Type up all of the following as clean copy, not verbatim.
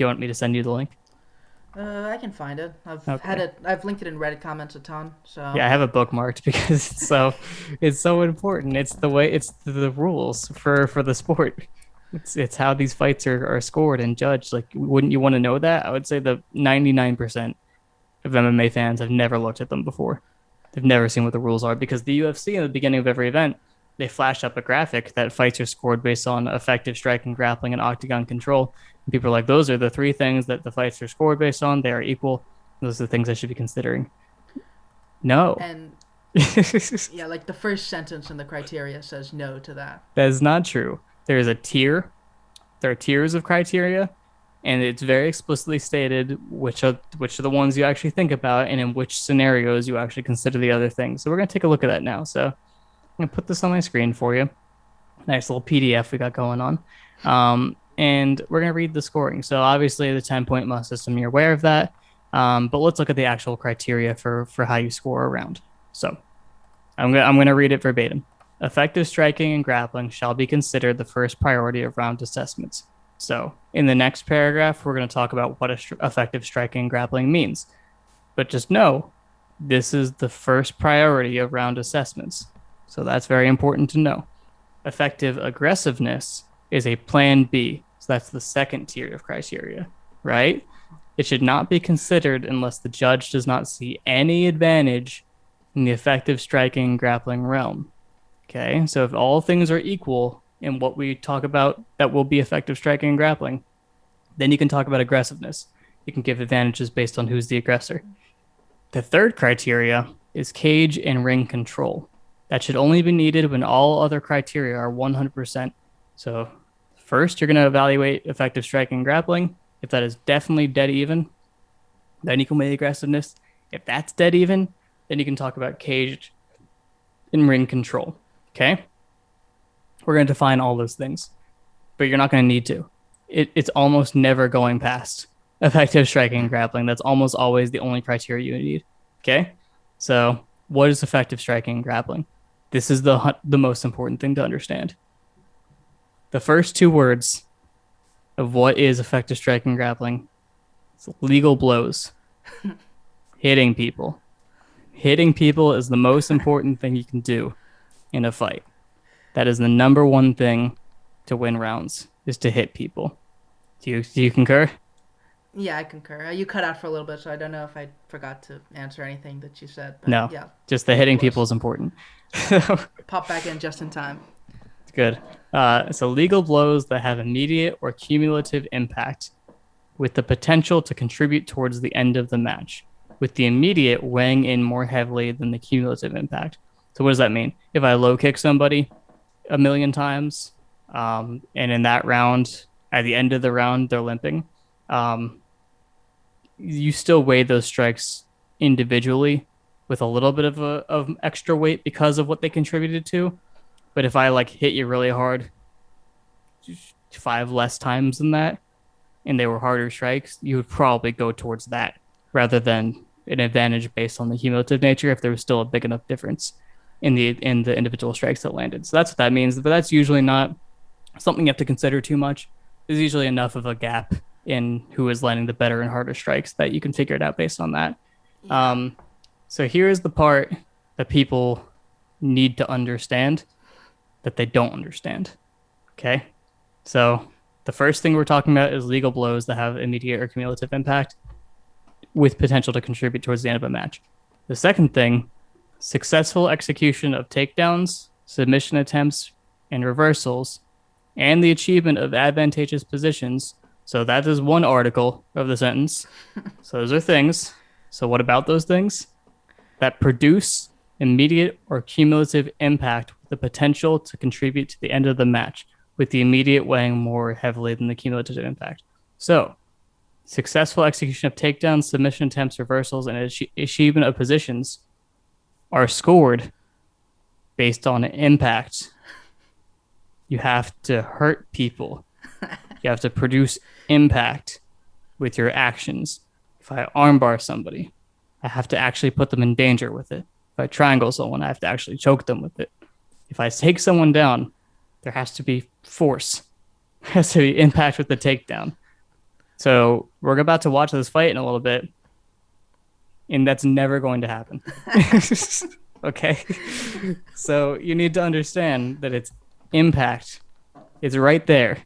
you want me to send you the link? I can find it. Okay. I've linked it in Reddit comments a ton. So Yeah, I have it bookmarked because it's so important. It's the way it's the rules for the sport. It's how these fights are scored and judged. Like, wouldn't you want to know that? I would say the 99% of MMA fans have never looked at them before. They've never seen what the rules are because the UFC in the beginning of every event, they flash up a graphic that fights are scored based on effective striking, grappling, and octagon control. And people are like, those are the three things that the fights are scored based on. They are equal. Those are the things I should be considering. No. and That yeah, like the first sentence in the criteria says no to that. is not true. There is a tier. There are tiers of criteria, and it's very explicitly stated which are the ones you actually think about, and in which scenarios you actually consider the other things. So we're gonna take a look at that now. So I'm gonna put this on my screen for you. Nice little PDF we got going on. And we're gonna read the scoring. So obviously the 10-point must system, you're aware of that. But let's look at the actual criteria for how you score a round. So I'm gonna read it verbatim. Effective striking and grappling shall be considered the first priority of round assessments. So in the next paragraph, we're going to talk about what effective striking and grappling means. But just know this is the first priority of round assessments. So that's very important to know. Effective aggressiveness is a plan B. So that's the second tier of criteria, right? It should not be considered unless the judge does not see any advantage in the effective striking and grappling realm. Okay, so if all things are equal in what we talk about that will be effective striking and grappling, then you can talk about aggressiveness. You can give advantages based on who's the aggressor. The third criteria is cage and ring control. That should only be needed when all other criteria are 100%. So, first, you're going to evaluate effective striking and grappling. If that is definitely dead even, then you can weigh aggressiveness. If that's dead even, then you can talk about cage and ring control. Okay? We're going to define all those things, but you're not going to need to. It's almost never going past effective striking and grappling. That's almost always the only criteria you need. Okay? So, what is effective striking and grappling? This is the most important thing to understand. The first two words of what is effective striking and grappling is legal blows, hitting people. Hitting people is the most important thing you can do in a fight. That is the number one thing to win rounds is to hit people. Do you concur? Yeah, I concur. You cut out for a little bit, so I don't know if I forgot to answer anything that you said. But No, yeah, just the legal hitting people blows. is important. Pop back in just in time. Good. So legal blows that have immediate or cumulative impact with the potential to contribute towards the end of the match, with the immediate weighing in more heavily than the cumulative impact. So what does that mean? If I low kick somebody a million times, and in that round, at the end of the round, they're limping, um, you still weigh those strikes individually with a little bit of extra weight because of what they contributed to. But if I like hit you really hard, five less times than that, and they were harder strikes, you would probably go towards that rather than an advantage based on the cumulative nature if there was still a big enough difference in the individual strikes that landed. So that's what that means. But that's usually not something you have to consider too much. There's usually enough of a gap in who is landing the better and harder strikes that you can figure it out based on that. Yeah. Um, so here's the part that people need to understand that they don't understand. Okay. So the first thing we're talking about is legal blows that have immediate or cumulative impact with potential to contribute towards the end of a match. The second thing, successful execution of takedowns, submission attempts, and reversals, and the achievement of advantageous positions. So that is one article of the sentence. So those are things. So what about those things? That produce immediate or cumulative impact with the potential to contribute to the end of the match, with the immediate weighing more heavily than the cumulative impact. So, successful execution of takedowns, submission attempts, reversals, and achievement of positions are scored based on impact. You have to hurt people. You have to produce impact with your actions. If I armbar somebody, I have to actually put them in danger with it. If I triangle someone, I have to actually choke them with it. If I take someone down, there has to be force. There has to be impact with the takedown. So we're about to watch this fight in a little bit, and that's never going to happen. Okay. So you need to understand that its impact is right there.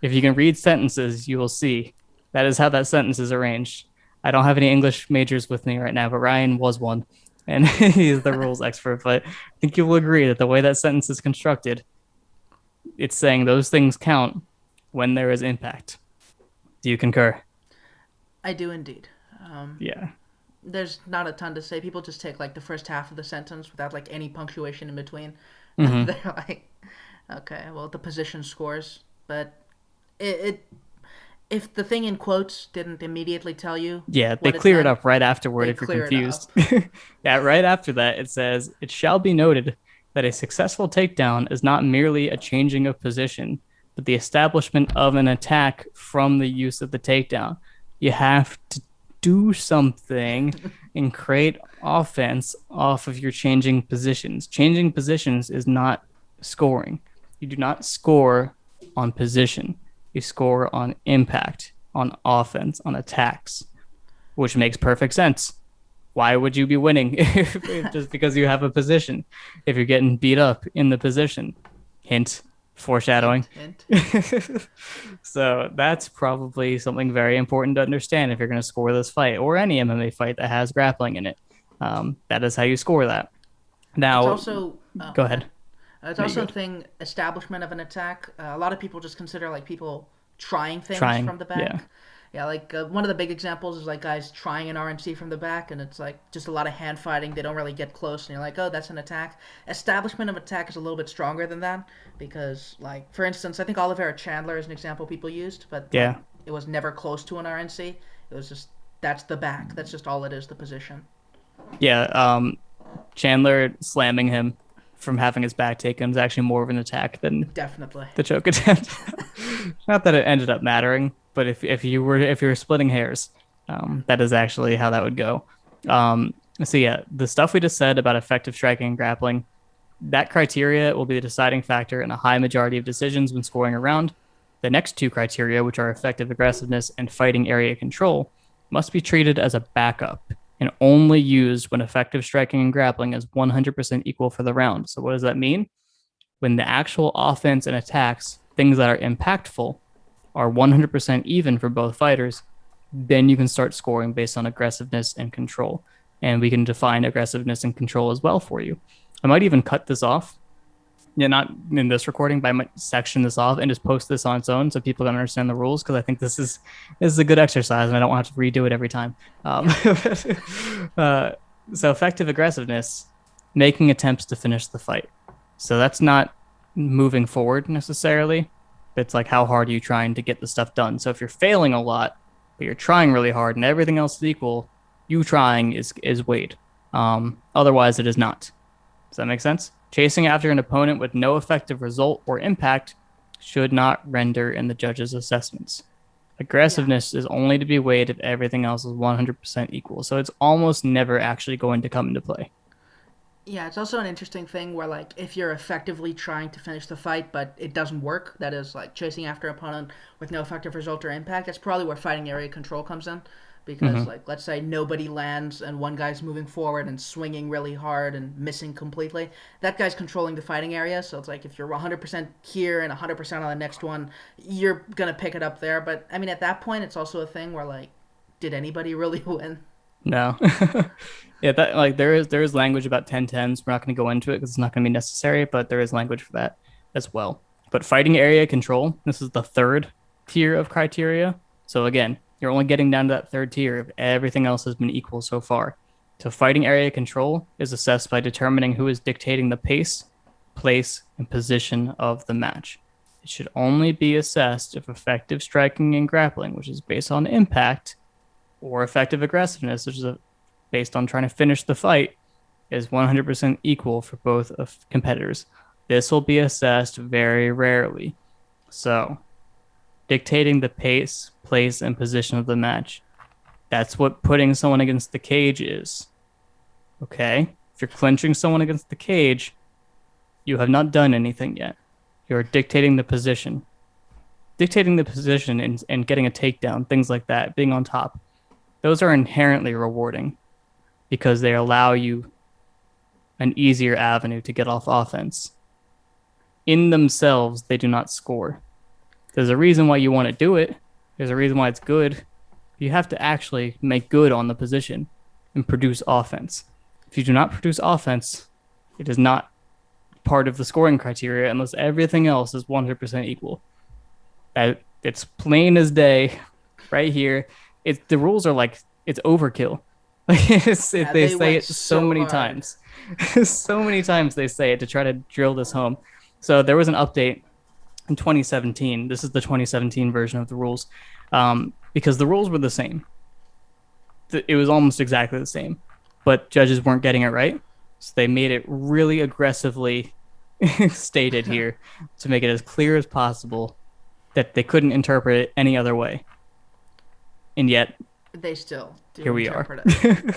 If you can read sentences, you will see that is how that sentence is arranged. I don't have any English majors with me right now, but Ryan was one, and he's the rules expert. But I think you will agree that the way that sentence is constructed, it's saying those things count when there is impact. Do you concur? I do indeed. Um, Yeah. there's not a ton to say. People just take like the first half of the sentence without like any punctuation in between. Mm-hmm. They're like, okay, well, the position scores, but it if the thing in quotes didn't immediately tell you Yeah, they what it clear it meant, up right afterward they if you're clear it confused. up. Yeah, right after that, it says, it shall be noted that a successful takedown is not merely a changing of position, but the establishment of an attack from the use of the takedown. You have to do something and create offense off of your changing positions. Changing positions is not scoring. You do not score on position, you score on impact, on offense, on attacks, which makes perfect sense. Why would you be winning just because you have a position if you're getting beat up in the position? Hint, foreshadowing. Hint, hint. So that's probably something very important to understand if you're going to score this fight or any MMA fight that has grappling in it. That is how you score that. It's Now, also oh go my bad. ahead. It's No, you're also a good. thing establishment of an attack. A lot of people just consider like people trying things Trying. from the Yeah. back. Yeah, like one of the big examples is like guys trying an RNC from the back, and it's like just a lot of hand fighting. They don't really get close, and you're like, oh, that's an attack. Establishment of attack is a little bit stronger than that because, like, for instance, I think Oliveira Chandler is an example people used, but like Yeah. it was never close to an RNC. It was just that's the back. That's just all it is, the position. Yeah. Chandler slamming him from having his back taken is actually more of an attack than Definitely. the choke attempt. Not that it ended up mattering, but if you were splitting hairs, that is actually how that would go. So yeah, the stuff we just said about effective striking and grappling, that criteria will be the deciding factor in a high majority of decisions when scoring a round. The next two criteria, which are effective aggressiveness and fighting area control, must be treated as a backup and only used when effective striking and grappling is 100% equal for the round. So what does that mean? When the actual offense and attacks, things that are impactful, are 100% even for both fighters, then you can start scoring based on aggressiveness and control. And we can define aggressiveness and control as well for you. I might even cut this off. Yeah, not in this recording, but I might section this off and just post this on its own so people can understand the rules because I think this is a good exercise and I don't want to have to redo it every time. Yeah. uh, so effective aggressiveness, making attempts to finish the fight. So that's not moving forward necessarily. It's like how hard are you trying to get the stuff done. So if you're failing a lot, but you're trying really hard and everything else is equal, you trying is weighed. Otherwise, it is not. Does that make sense? Chasing after an opponent with no effective result or impact should not render in the judge's assessments. Yeah. Aggressiveness is only to be weighed if everything else is 100% equal. So it's almost never actually going to come into play. Yeah, it's also an interesting thing where like if you're effectively trying to finish the fight but it doesn't work, that is like chasing after an opponent with no effective result or impact, that's probably where fighting area control comes in. Because Mm-hmm. like let's say nobody lands and one guy's moving forward and swinging really hard and missing completely. That guy's controlling the fighting area, so it's like if you're 100% here and 100% on the next one, you're going to pick it up there, but I mean at that point it's also a thing where like did anybody really win? No. Yeah, that like there is language about 10-10s. We're not going to go into it because it's not going to be necessary, but there is language for that as well. But fighting area control, this is the third tier of criteria. So again, you're only getting down to that third tier if everything else has been equal so far. So fighting area control is assessed by determining who is dictating the pace, place, and position of the match. It should only be assessed if effective striking and grappling, which is based on impact, or effective aggressiveness, which is based on trying to finish the fight, is 100% equal for both of competitors. This will be assessed very rarely. So, dictating the pace, place, and position of the match. That's what putting someone against the cage is. Okay? If you're clinching someone against the cage, you have not done anything yet. You're dictating the position. dictating the position and getting a takedown, things like that, being on top, those are inherently rewarding because they allow you an easier avenue to get off offense. In themselves, they do not score. There's a reason why you want to do it. There's a reason why it's good. You have to actually make good on the position and produce offense. If you do not produce offense, it is not part of the scoring criteria unless everything else is 100% equal. It's plain as day right here. The rules are like it's overkill. Yeah, They they say went it so so many hard. times. So many times they say it to try to drill this home. So there was an update in 2017. This is the 2017 version of the rules, because the rules were the same. It was almost exactly the same, but judges weren't getting it right. So they made it really aggressively stated here to make it as clear as possible that they couldn't interpret it any other way. And yet, They still here do we are. interpret it. Yeah.